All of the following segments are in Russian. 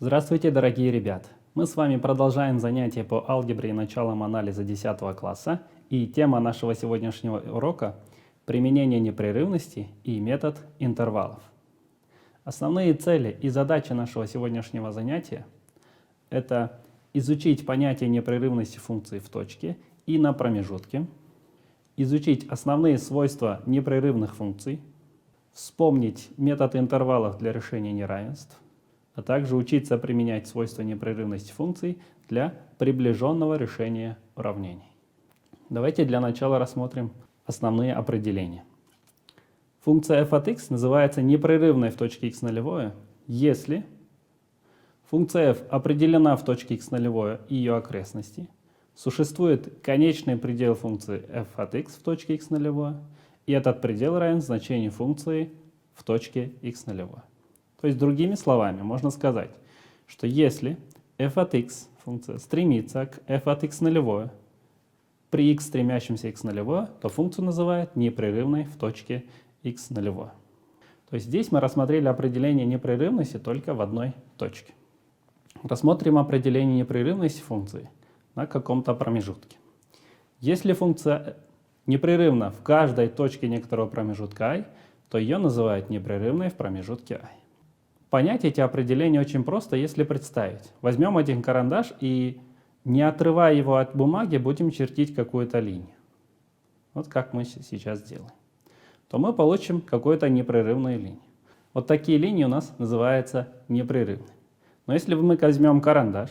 Здравствуйте, дорогие ребят! Мы с вами продолжаем занятия по алгебре и началам анализа 10 класса. И тема нашего сегодняшнего урока – применение непрерывности и метод интервалов. Основные цели и задачи нашего сегодняшнего занятия – это изучить понятие непрерывности функции в точке и на промежутке, изучить основные свойства непрерывных функций, вспомнить метод интервалов для решения неравенств, а также учиться применять свойства непрерывности функций для приближенного решения уравнений. Давайте для начала рассмотрим основные определения. Функция f от x называется непрерывной в точке x0, если функция f определена в точке x0 и ее окрестности, существует конечный предел функции f от x в точке x0, и этот предел равен значению функции в точке x0. То есть, другими словами, можно сказать, что если f от x функция стремится к f от x0 при x стремящемся x0, то функцию называют непрерывной в точке x0. То есть здесь мы рассмотрели определение непрерывности только в одной точке. Рассмотрим определение непрерывности функции на каком-то промежутке. Если функция непрерывна в каждой точке некоторого промежутка i, то ее называют непрерывной в промежутке i. Понять эти определения очень просто, если представить. Возьмем один карандаш и, не отрывая его от бумаги, будем чертить какую-то линию. Вот как мы сейчас делаем. То мы получим какую-то непрерывную линию. Вот такие линии у нас называются непрерывными. Но если мы возьмем карандаш,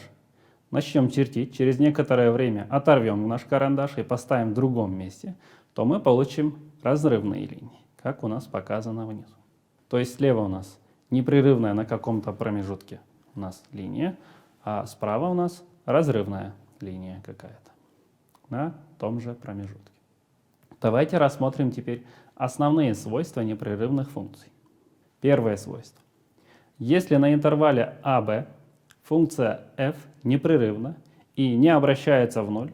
начнем чертить, через некоторое время оторвем наш карандаш и поставим в другом месте, то мы получим разрывные линии, как у нас показано внизу. То есть слева у нас непрерывная на каком-то промежутке у нас линия, а справа у нас разрывная линия какая-то на том же промежутке. Давайте рассмотрим теперь основные свойства непрерывных функций. Первое свойство. Если на интервале AB функция f непрерывна и не обращается в ноль,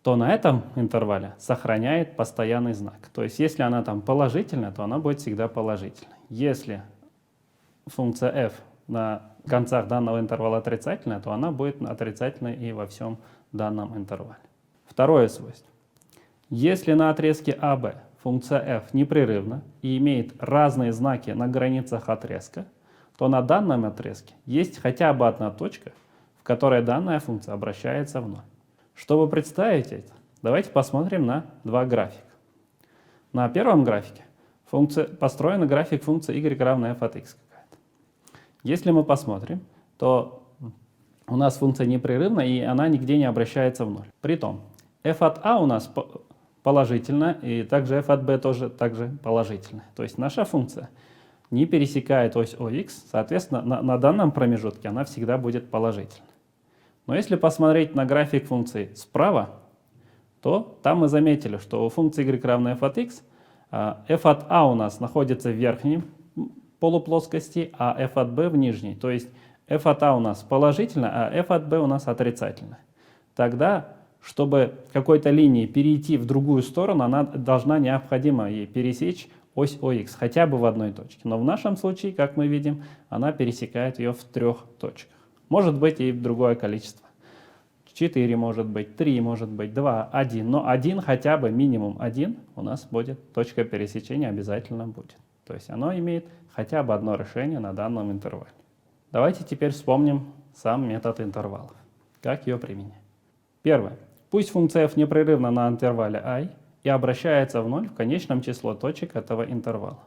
то на этом интервале сохраняет постоянный знак. То есть если она там положительная, то она будет всегда положительной. Если функция f на концах данного интервала отрицательная, то она будет отрицательной и во всем данном интервале. Второе свойство. Если на отрезке AB функция f непрерывна и имеет разные знаки на границах отрезка, то на данном отрезке есть хотя бы одна точка, в которой данная функция обращается в ноль. Чтобы представить это, давайте посмотрим на два графика. На первом графике построен график функции y равная f от x. Если мы посмотрим, то у нас функция непрерывна, и она нигде не обращается в ноль. Притом, f от a у нас положительна, и также f от b тоже положительна. То есть наша функция не пересекает ось ОХ, соответственно, на данном промежутке она всегда будет положительна. Но если посмотреть на график функции справа, то там мы заметили, что у функции y равная f от x, f от a у нас находится в верхнем полуплоскости, а f от b в нижней. То есть f от a у нас положительно, а f от b у нас отрицательно. Тогда, чтобы какой-то линии перейти в другую сторону, она должна необходимо ей пересечь ось ОХ, хотя бы в одной точке. Но в нашем случае, как мы видим, она пересекает ее в трех точках. Может быть и другое количество. 4 может быть, 3 может быть, 2, 1. Но 1 хотя бы, минимум 1 у нас будет, точка пересечения обязательно будет. То есть оно имеет хотя бы одно решение на данном интервале. Давайте теперь вспомним сам метод интервалов. Как ее применять? Первое. Пусть функция f непрерывна на интервале i и обращается в ноль в конечном число точек этого интервала.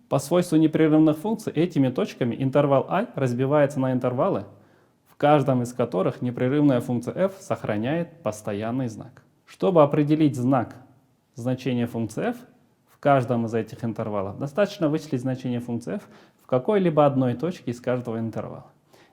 По свойству непрерывных функций этими точками интервал i разбивается на интервалы, в каждом из которых непрерывная функция f сохраняет постоянный знак. Чтобы определить значение функции f в каждом из этих интервалов, достаточно вычислить значение функции f в какой-либо одной точке из каждого интервала.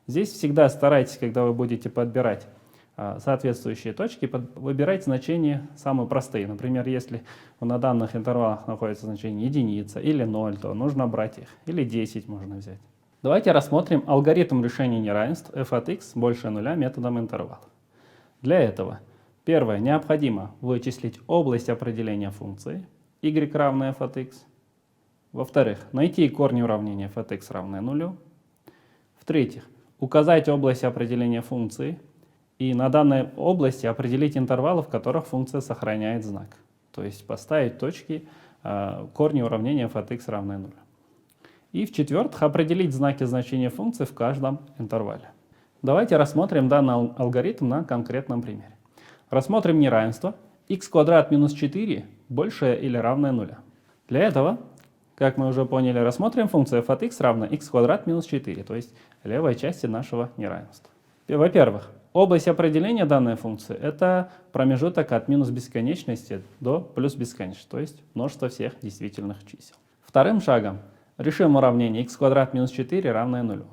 Здесь всегда старайтесь, когда вы будете подбирать соответствующие точки, выбирайте значения самые простые. Например, если на данных интервалах находится значение единица или 0, то нужно брать их. Или 10 можно взять. Давайте рассмотрим алгоритм решения неравенств f от x больше нуля методом интервалов. Для этого, первое, необходимо вычислить область определения функции y равная f от x. Во-вторых, найти корни уравнения f от x равное нулю. В-третьих, указать область определения функции и на данной области определить интервалы, в которых функция сохраняет знак. То есть поставить точки корни уравнения f от x равное 0. И в-четвертых, определить знаки значения функции в каждом интервале. Давайте рассмотрим данный алгоритм на конкретном примере. Рассмотрим неравенство x квадрат минус 4 больше или равное 0. Для этого, как мы уже поняли, рассмотрим функцию f от x равна x квадрат минус 4, то есть левой части нашего неравенства. Во-первых, область определения данной функции — это промежуток от минус бесконечности до плюс бесконечности, то есть множество всех действительных чисел. Вторым шагом решим уравнение x квадрат минус 4 равное 0.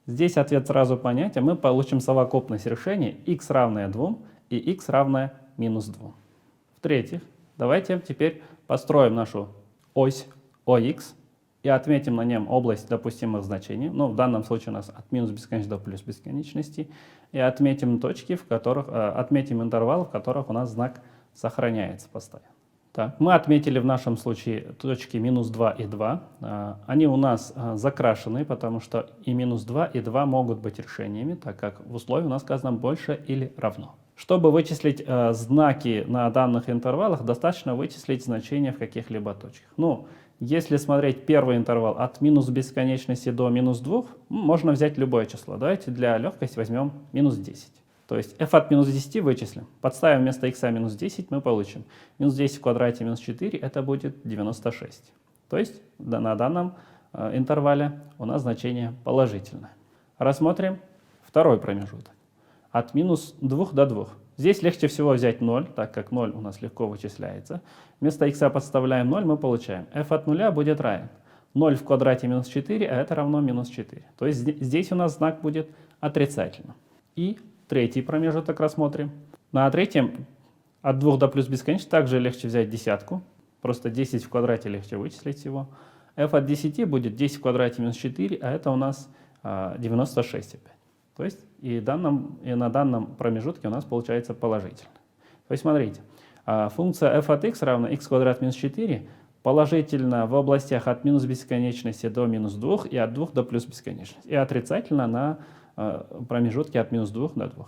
Здесь ответ сразу понятен, мы получим совокупность решений x равное 2 и x равное минус 2. В-третьих, давайте теперь построим нашу ось OX и отметим на нем область допустимых значений. Ну, в данном случае у нас от минус бесконечности до плюс бесконечности. И отметим точки, в которых, отметим интервал, в которых у нас знак сохраняется постоянно. Так, мы отметили в нашем случае точки минус 2 и 2. Они у нас закрашены, потому что и минус 2, и 2 могут быть решениями, так как в условии у нас сказано больше или равно. Чтобы вычислить знаки на данных интервалах, достаточно вычислить значения в каких-либо точках. Ну, если смотреть первый интервал от минус бесконечности до минус 2, можно взять любое число. Давайте для легкости возьмем минус 10. То есть f от минус 10 вычислим. Подставим вместо x минус 10, мы получим минус 10 в квадрате минус 4, это будет 96. То есть на данном интервале у нас значение положительное. Рассмотрим второй промежуток. От минус 2 до 2. Здесь легче всего взять 0, так как 0 у нас легко вычисляется. Вместо x подставляем 0, мы получаем f от 0 будет равен 0 в квадрате минус 4, а это равно минус 4. То есть здесь у нас знак будет отрицательным. И третий промежуток рассмотрим. На третьем от 2 до плюс бесконечности также легче взять десятку. Просто 10 в квадрате легче вычислить всего. f от 10 будет 10 в квадрате минус 4, а это у нас 96 опять. То есть и на данном промежутке у нас получается положительно. То есть смотрите, функция f от x равна x квадрат минус 4 положительно в областях от минус бесконечности до минус 2 и от 2 до плюс бесконечности. И отрицательно на промежутке от минус 2 до 2.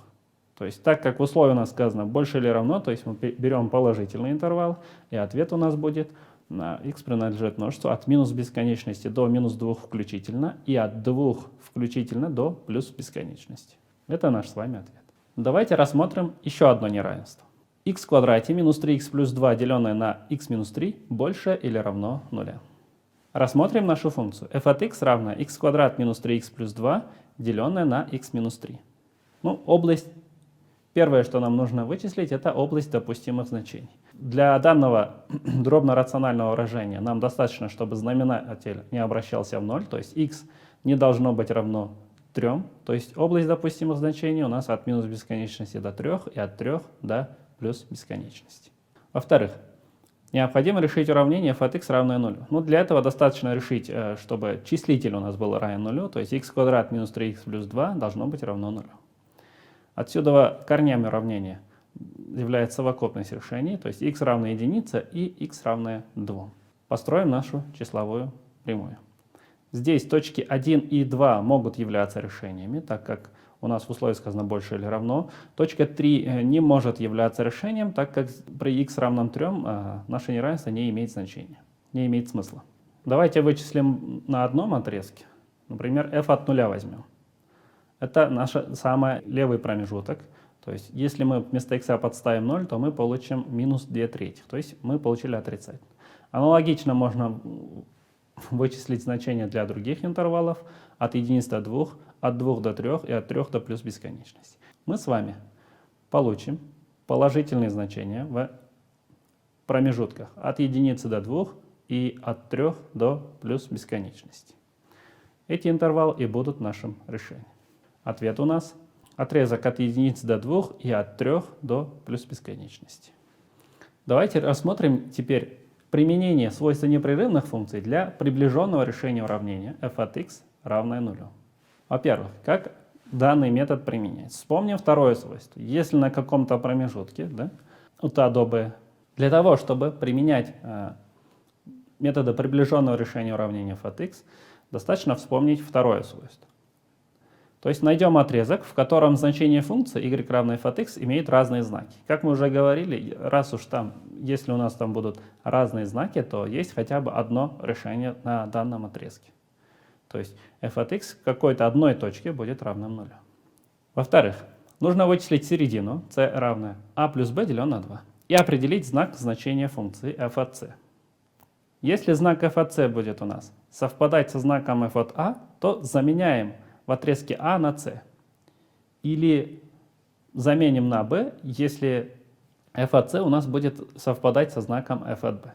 То есть так как в условии у нас сказано больше или равно, то есть мы берем положительный интервал, и ответ у нас будет на x принадлежит множеству от минус бесконечности до минус 2 включительно и от 2 включительно до плюс бесконечности. Это наш с вами ответ. Давайте рассмотрим еще одно неравенство. X в квадрате минус 3x плюс 2 деленное на x минус 3 больше или равно 0. Рассмотрим нашу функцию. f от x равна x квадрат минус 3x плюс 2 деленное на x минус 3. Ну, область, первое, что нам нужно вычислить, это область допустимых значений. Для данного дробно-рационального выражения нам достаточно, чтобы знаменатель не обращался в 0, то есть x не должно быть равно 3, то есть область допустимых значений у нас от минус бесконечности до 3 и от 3 до плюс бесконечности. Во-вторых, необходимо решить уравнение f от x равное 0. Ну, для этого достаточно решить, чтобы числитель у нас был равен 0, то есть x квадрат минус 3x плюс 2 должно быть равно 0. Отсюда корнями уравнения является совокупность решений, то есть x равно единице и x равное 2. Построим нашу числовую прямую. Здесь точки 1 и 2 могут являться решениями, так как у нас в условии сказано больше или равно. Точка 3 не может являться решением, так как при x равном 3 наше неравенство не имеет значения, не имеет смысла. Давайте вычислим на одном отрезке, например, f от 0 возьмем. Это наш самый левый промежуток. То есть если мы вместо x подставим 0, то мы получим минус 2 трети. То есть мы получили отрицательно. Аналогично можно вычислить значения для других интервалов от единицы до 2, от 2 до 3 и от 3 до плюс бесконечности. Мы с вами получим положительные значения в промежутках от единицы до 2 и от 3 до плюс бесконечности. Эти интервалы и будут нашим решением. Ответ у нас отрезок от единицы до 2 и от 3 до плюс бесконечности. Давайте рассмотрим теперь применение свойства непрерывных функций для приближенного решения уравнения f от x равное 0. Во-первых, как данный метод применяется? Вспомним второе свойство. Если на каком-то промежутке, от А до Б, для того, чтобы применять методы приближенного решения уравнения f от x, достаточно вспомнить второе свойство. То есть найдем отрезок, в котором значение функции y равно f от x имеет разные знаки. Как мы уже говорили, раз уж там, если у нас там будут разные знаки, то есть хотя бы одно решение на данном отрезке. То есть f от x в какой-то одной точке будет равным нулю. Во-вторых, нужно вычислить середину c равная a плюс b делен на 2 и определить знак значения функции f от c. Если знак f от c будет у нас совпадать со знаком f от a, то заменяем в отрезке a на c. Или заменим на b, если f от c у нас будет совпадать со знаком f от b.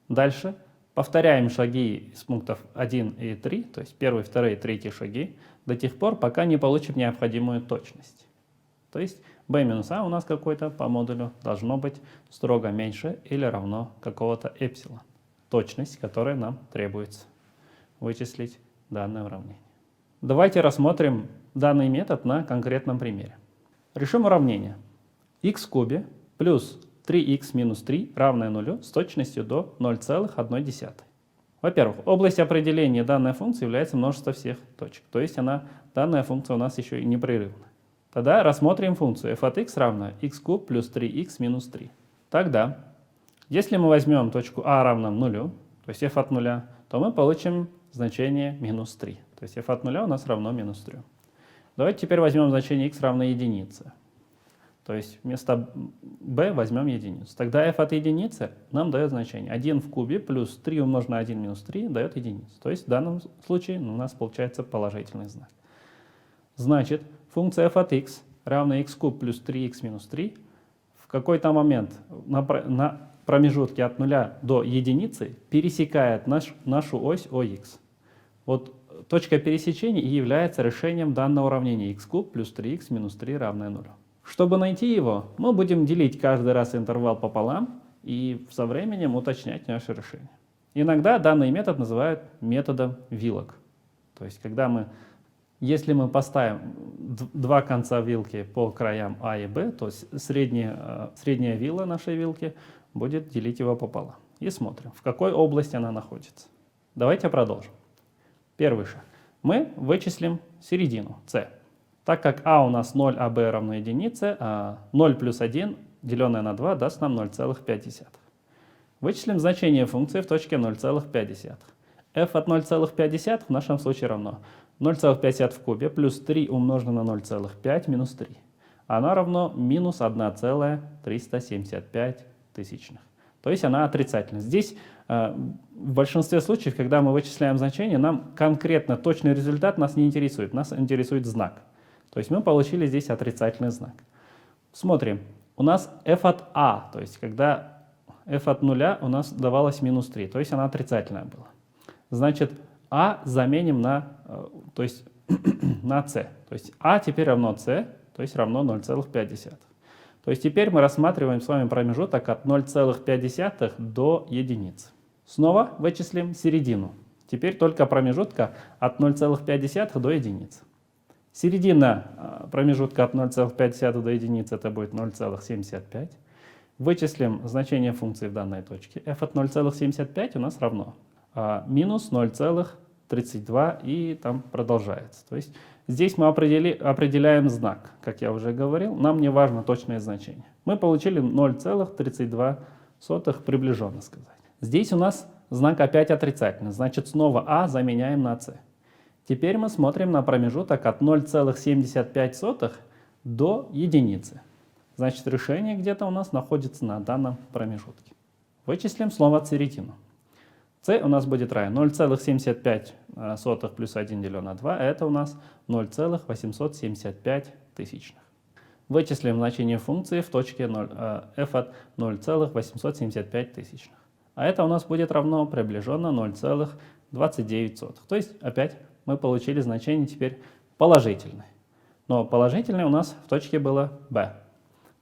Дальше повторяем шаги из пунктов 1 и 3, то есть первый, второй и третий шаги, до тех пор, пока не получим необходимую точность. То есть b минус a у нас какой-то по модулю должно быть строго меньше или равно какого-то эпсилон. Точность, которая нам требуется вычислить данное уравнение. Давайте рассмотрим данный метод на конкретном примере. Решим уравнение x в кубе плюс 3x минус 3 равное нулю с точностью до 0,1. Во-первых, область определения данной функции является множество всех точек, то есть данная функция у нас еще и непрерывна. Тогда рассмотрим функцию f от x равно x куб плюс 3x минус 3. Тогда, если мы возьмем точку a равно нулю, то есть f от нуля, то мы получим значение минус 3. То есть f от нуля у нас равно минус 3. Давайте теперь возьмем значение x равно единице. То есть вместо b возьмем единицу. Тогда f от единицы нам дает значение 1 в кубе плюс 3 умножить на 1 минус 3 дает единицу. То есть в данном случае у нас получается положительный знак. Значит, функция f от x равна x куб плюс 3x минус 3 в какой-то момент на промежутке от 0 до единицы пересекает нашу ось ОХ. Вот точка пересечения и является решением данного уравнения x куб плюс 3x минус 3 равное 0. Чтобы найти его, мы будем делить каждый раз интервал пополам и со временем уточнять наше решение. Иногда данный метод называют методом вилок. То есть, если мы поставим два конца вилки по краям А и Б, то средняя вилла нашей вилки будет делить его пополам. И смотрим, в какой области она находится. Давайте продолжим. Первый шаг. Мы вычислим середину c. Так как а у нас 0, а b равно единице, 0 плюс 1, деленное на 2, даст нам 0,5. Вычислим значение функции в точке 0,5. f от 0,5 в нашем случае равно 0,5 в кубе плюс 3 умноженное на 0,5 минус 3. Оно равно минус 1,375. То есть она отрицательна. Здесь в большинстве случаев, когда мы вычисляем значение, нам конкретно точный результат нас не интересует. Нас интересует знак. То есть мы получили здесь отрицательный знак. Смотрим. У нас f от a, то есть когда f от 0 у нас давалось минус 3, то есть она отрицательная была. Значит, a заменим на c. То есть a теперь равно c, то есть равно 0,5. То есть теперь мы рассматриваем с вами промежуток от 0,5 до единицы. Снова вычислим середину. Теперь только промежутка от 0,5 до единицы. Середина промежутка от 0,5 до единицы это будет 0,75. Вычислим значение функции в данной точке. f от 0,75 у нас равно минус 0,32 и там продолжается. То есть здесь мы определяем знак, как я уже говорил, нам не важно точное значение. Мы получили 0,32 приближенно сказать. Здесь у нас знак опять отрицательный, значит снова а заменяем на c. Теперь мы смотрим на промежуток от 0,75 до единицы. Значит решение где-то у нас находится на данном промежутке. Вычислим снова середину. c у нас будет равен 0,75 плюс 1 деленное на 2, а это у нас 0,875. Вычислим значение функции в точке f от 0,875. А это у нас будет равно приближенно 0,29. То есть опять мы получили значение теперь положительное. Но положительное у нас в точке было b.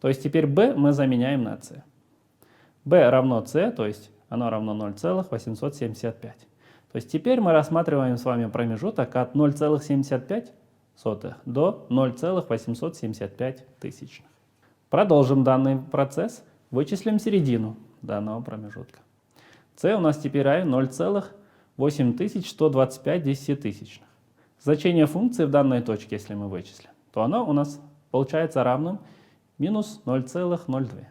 То есть теперь b мы заменяем на c. b равно c, то есть оно равно 0,875. То есть теперь мы рассматриваем с вами промежуток от 0,75 до 0,875. Продолжим данный процесс, вычислим середину данного промежутка. c у нас теперь равен 0,8125. значение функции в данной точке, если мы вычислим, то оно у нас получается равным минус 0,02.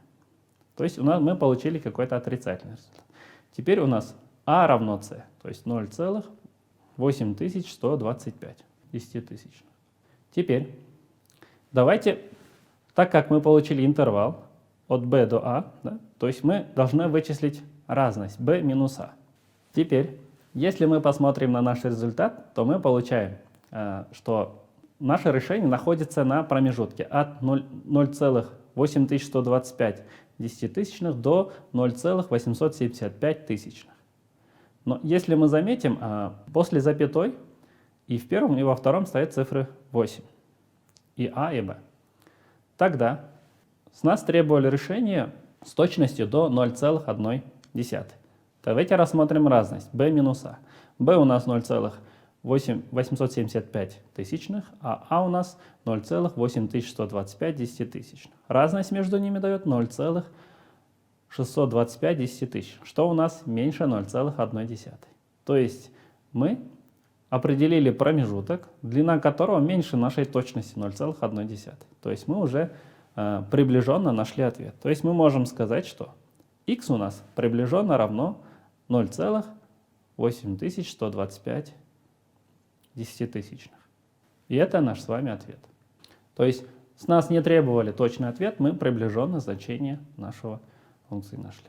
То есть мы получили какой-то отрицательный результат. Теперь у нас а равно c, то есть 0,8125 десятитысячных. Теперь давайте, так как мы получили интервал от b до a, да, то есть мы должны вычислить разность b минус a. Теперь, если мы посмотрим на наш результат, то мы получаем, что наше решение находится на промежутке от 0,8125 десятитысячных до 0,875 тысячных. Но если мы заметим, после запятой и в первом, и во втором стоят цифры 8, и а, и б. Тогда с нас требовали решение с точностью до 0,1. Давайте рассмотрим разность b минус a. b у нас 0,875 тысячных, а у нас 0,8125 десятитысячных. Разность между ними дает 0,625 десятитысячных, что у нас меньше 0,1. То есть мы определили промежуток, длина которого меньше нашей точности 0,1. То есть мы уже приближенно нашли ответ. То есть мы можем сказать, что x у нас приближенно равно 0,8125 десятитысячных. И это наш с вами ответ. То есть с нас не требовали точный ответ, мы приближенно значение нашего функции нашли.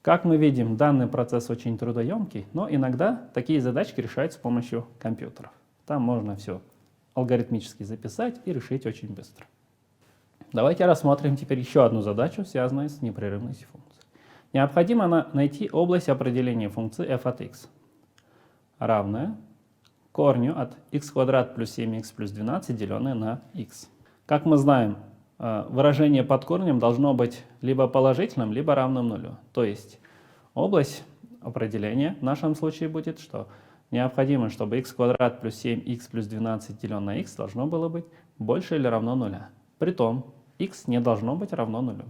Как мы видим, данный процесс очень трудоемкий, но иногда такие задачки решаются с помощью компьютеров. Там можно все алгоритмически записать и решить очень быстро. Давайте рассмотрим теперь еще одну задачу, связанную с непрерывностью функции. Необходимо найти область определения функции f от x, равная корню от x квадрат плюс 7x плюс 12, деленное на x. Как мы знаем, выражение под корнем должно быть либо положительным, либо равным нулю. То есть область определения в нашем случае будет, что необходимо, чтобы x квадрат плюс 7x плюс 12 делено на x должно было быть больше или равно нуля. Притом x не должно быть равно нулю.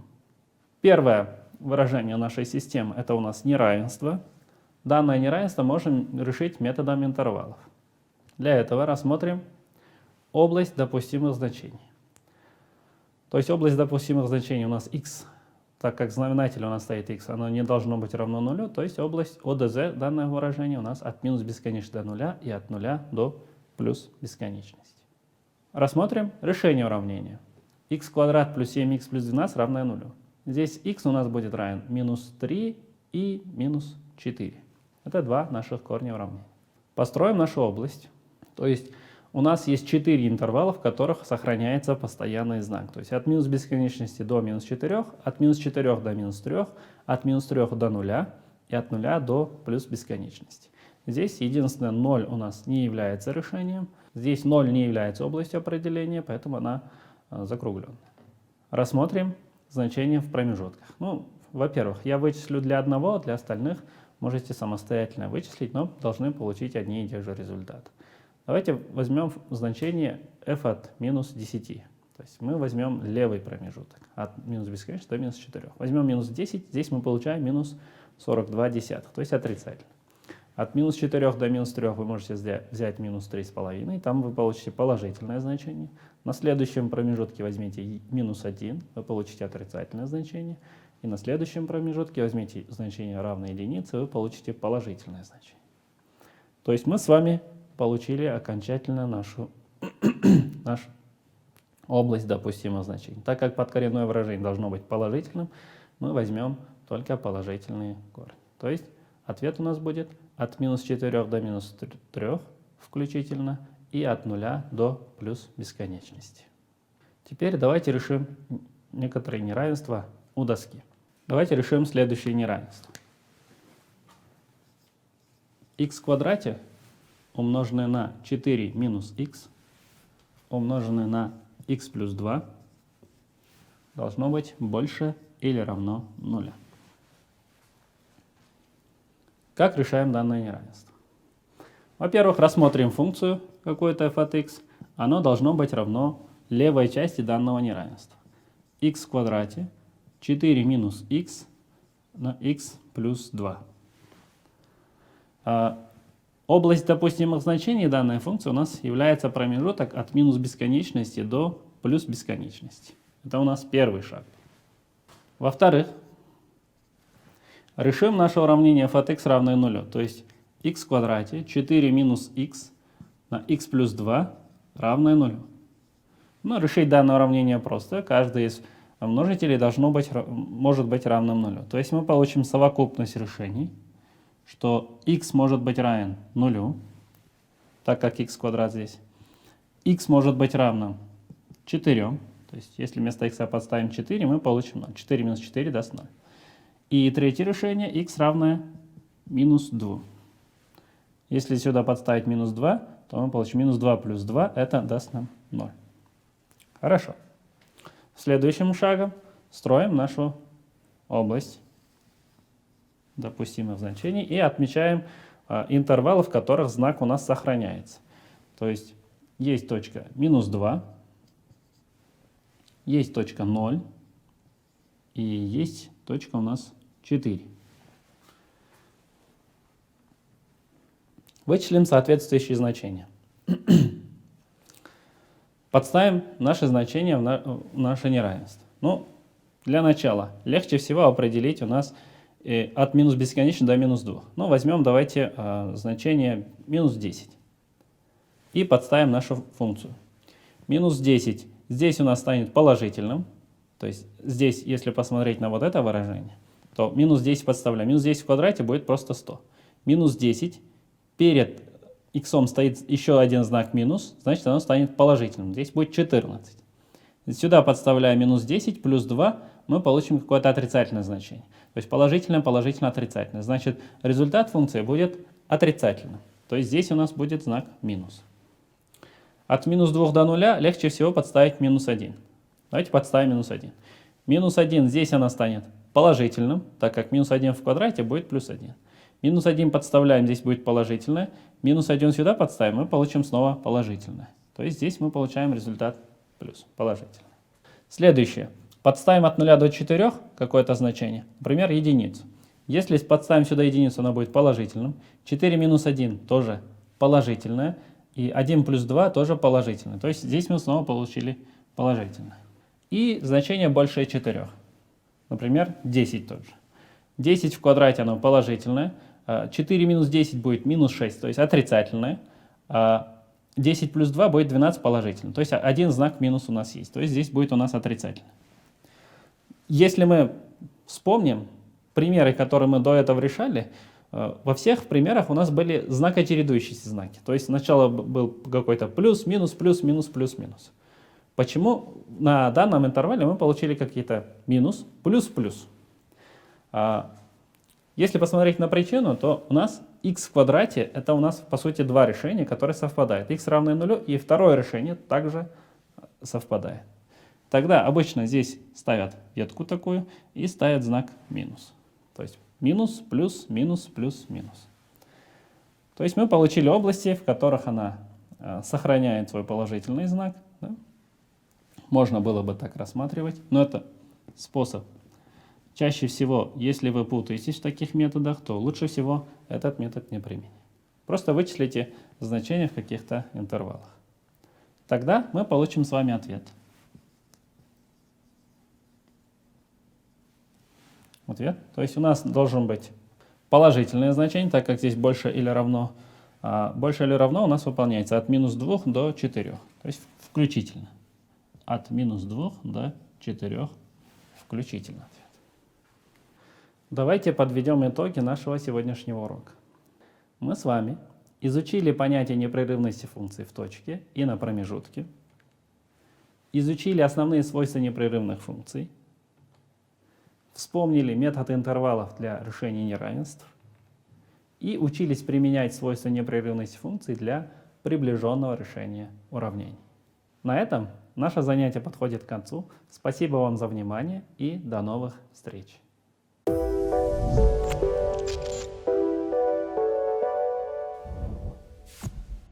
Первое выражение нашей системы — это у нас неравенство. Данное неравенство можем решить методом интервалов. Для этого рассмотрим область допустимых значений. То есть область допустимых значений у нас x, так как знаменатель у нас стоит x, оно не должно быть равно нулю, то есть область ОДЗ, данное выражение у нас от минус бесконечности до нуля и от нуля до плюс бесконечности. Рассмотрим решение уравнения. X квадрат плюс 7x плюс 12 равное нулю. Здесь x у нас будет равен минус 3 и минус 4. Это два наших корня уравнения. Построим нашу область. То есть у нас есть 4 интервала, в которых сохраняется постоянный знак. То есть от минус бесконечности до минус 4, от минус 4 до минус 3, от минус 3 до 0 и от 0 до плюс бесконечности. Здесь единственное 0 у нас не является решением. Здесь 0 не является областью определения, поэтому она закругленная. Рассмотрим значения в промежутках. Ну, во-первых, я вычислю для одного, для остальных можете самостоятельно вычислить, но должны получить одни и те же результаты. Давайте возьмем значение f от минус 10. То есть мы возьмем левый промежуток от минус бесконечности до минус 4. Возьмем минус 10, здесь мы получаем минус 42 десятых, то есть отрицательно. От минус 4 до минус 3 вы можете взять минус 3,5, там вы получите положительное значение. На следующем промежутке возьмите минус 1, вы получите отрицательное значение. И на следующем промежутке возьмите значение равное единице, вы получите положительное значение. То есть мы с вами получили окончательно нашу область допустимых значений. Так как подкоренное выражение должно быть положительным, мы возьмем только положительные корни. То есть ответ у нас будет от минус 4 до минус 3 включительно и от 0 до плюс бесконечности. Теперь давайте решим некоторые неравенства у доски. Давайте решим следующее неравенство. X в квадрате умноженное на 4 минус x умноженное на x плюс 2 должно быть больше или равно 0. Как решаем данное неравенство? Во-первых, рассмотрим функцию какой-то f от x. Оно должно быть равно левой части данного неравенства. X в квадрате 4 минус x на x плюс 2. Область допустимых значений данной функции у нас является промежуток от минус бесконечности до плюс бесконечности. Это у нас первый шаг. Во-вторых, решим наше уравнение f от x равное нулю. То есть x в квадрате 4 минус x на x плюс 2 равное нулю. Но решить данное уравнение просто. Каждый из множителей может быть равным нулю. То есть мы получим совокупность решений, что x может быть равен нулю, так как x квадрат здесь. X может быть равным 4. То есть если вместо x подставим 4, мы получим 0. 4 минус 4 даст 0. И третье решение, x равное минус 2. Если сюда подставить минус 2, то мы получим минус 2 плюс 2, это даст нам 0. Хорошо. Следующим шагом строим нашу область допустимых значений и отмечаем интервалы, в которых знак у нас сохраняется. То есть есть точка минус 2, есть точка 0 и есть точка у нас 4. Вычислим соответствующие значения. Подставим наши значения в наше неравенство. Ну, для начала легче всего определить у нас от минус бесконечности до минус 2. Ну, возьмем, давайте, значение минус 10. И подставим нашу функцию. Минус 10 здесь у нас станет положительным. То есть здесь, если посмотреть на вот это выражение, то минус 10 подставляем. Минус 10 в квадрате будет просто 100. Минус 10 перед x стоит еще один знак минус, значит оно станет положительным. Здесь будет 14. Сюда подставляя минус 10 плюс 2, мы получим какое-то отрицательное значение. То есть положительное, положительное, отрицательное. Значит, результат функции будет отрицательным. То есть здесь у нас будет знак минус. От минус 2 до 0 легче всего подставить минус 1. Давайте подставим минус 1. Минус 1 здесь она станет положительным, так как минус 1 в квадрате будет плюс 1. Минус 1 подставляем, здесь будет положительное. Минус 1 сюда подставим, мы получим снова положительное. То есть здесь мы получаем результат плюс, положительный. Следующее. Подставим от 0 до 4 какое-то значение, например, единицу. Если подставим сюда единицу, она будет положительным. 4 минус 1 тоже положительное. И 1 плюс 2 тоже положительное. То есть здесь мы снова получили положительное. И значение больше 4. Например, 10 тоже. 10 в квадрате оно положительное. 4 минус 10 будет минус 6, то есть отрицательное. 10 плюс 2 будет 12 положительное. То есть один знак минус у нас есть. То есть здесь будет у нас отрицательное. Если мы вспомним примеры, которые мы до этого решали, во всех примерах у нас были знакочередующиеся знаки. То есть сначала был какой-то плюс, минус, плюс, минус, плюс, минус. Почему на данном интервале мы получили какие-то минус, плюс, плюс? Если посмотреть на причину, то у нас x в квадрате — это у нас по сути два решения, которые совпадают. X равное нулю, и второе решение также совпадает. Тогда обычно здесь ставят ветку такую и ставят знак минус. То есть минус, плюс, минус, плюс, минус. То есть мы получили области, в которых она сохраняет свой положительный знак. Да? Можно было бы так рассматривать, но это способ. Чаще всего, если вы путаетесь в таких методах, то лучше всего этот метод не применить. Просто вычислите значения в каких-то интервалах. Тогда мы получим с вами ответ. Ответ. То есть у нас должен быть положительное значение, так как здесь больше или равно. Больше или равно у нас выполняется от минус 2 до 4. То есть включительно. От минус 2 до 4 включительно. Давайте подведем итоги нашего сегодняшнего урока. Мы с вами изучили понятие непрерывности функций в точке и на промежутке, изучили основные свойства непрерывных функций, вспомнили метод интервалов для решения неравенств и учились применять свойства непрерывности функций для приближенного решения уравнений. На этом наше занятие подходит к концу. Спасибо вам за внимание и до новых встреч!